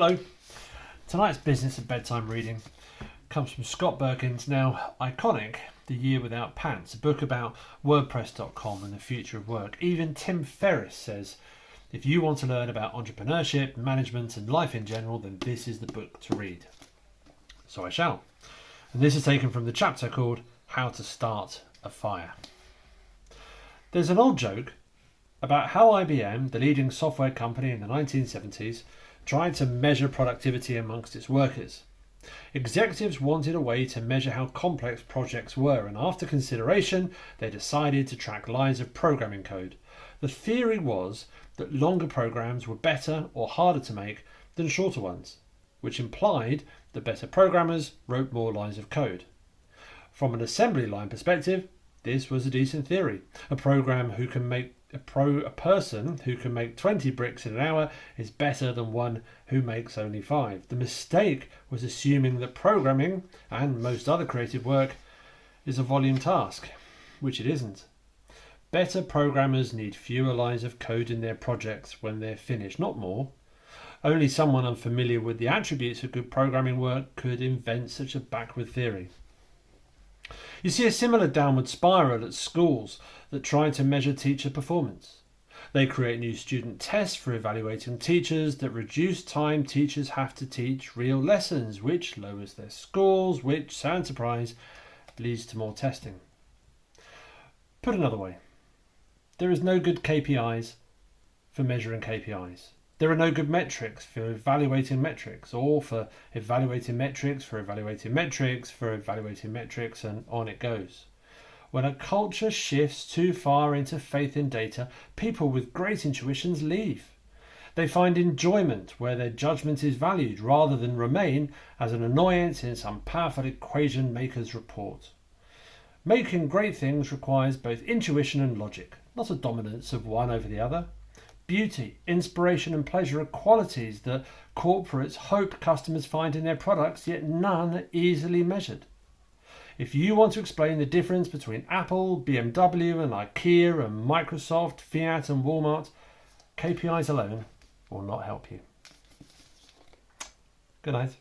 Hello. Tonight's business of bedtime reading comes from Scott Berkun's now iconic The Year Without Pants, a book about WordPress.com and the future of work. Even Tim Ferriss says, if you want to learn about entrepreneurship, management and life in general, then this is the book to read. So I shall. And this is taken from the chapter called How to Start a Fire. There's an old joke about how IBM, the leading software company in the 1970s, tried to measure productivity amongst its workers. Executives wanted a way to measure how complex projects were, and after consideration, they decided to track lines of programming code. The theory was that longer programs were better or harder to make than shorter ones, which implied that better programmers wrote more lines of code. From an assembly line perspective, this was a decent theory. A person who can make 20 bricks in an hour is better than one who makes only 5. The mistake was assuming that programming, and most other creative work, is a volume task, which it isn't. Better programmers need fewer lines of code in their projects when they're finished, not more. Only someone unfamiliar with the attributes of good programming work could invent such a backward theory. You see a similar downward spiral at schools that try to measure teacher performance. They create new student tests for evaluating teachers that reduce time teachers have to teach real lessons, which lowers their scores, which, sound surprise, leads to more testing. Put another way, there is no good KPIs for measuring KPIs. There are no good metrics for evaluating metrics, or for evaluating metrics, for evaluating metrics, for evaluating metrics, and on it goes. When a culture shifts too far into faith in data, people with great intuitions leave. They find enjoyment where their judgment is valued, rather than remain as an annoyance in some powerful equation maker's report. Making great things requires both intuition and logic, not a dominance of one over the other. Beauty, inspiration and pleasure are qualities that corporates hope customers find in their products, yet none are easily measured. If you want to explain the difference between Apple, BMW and IKEA and Microsoft, Fiat and Walmart, KPIs alone will not help you. Good night.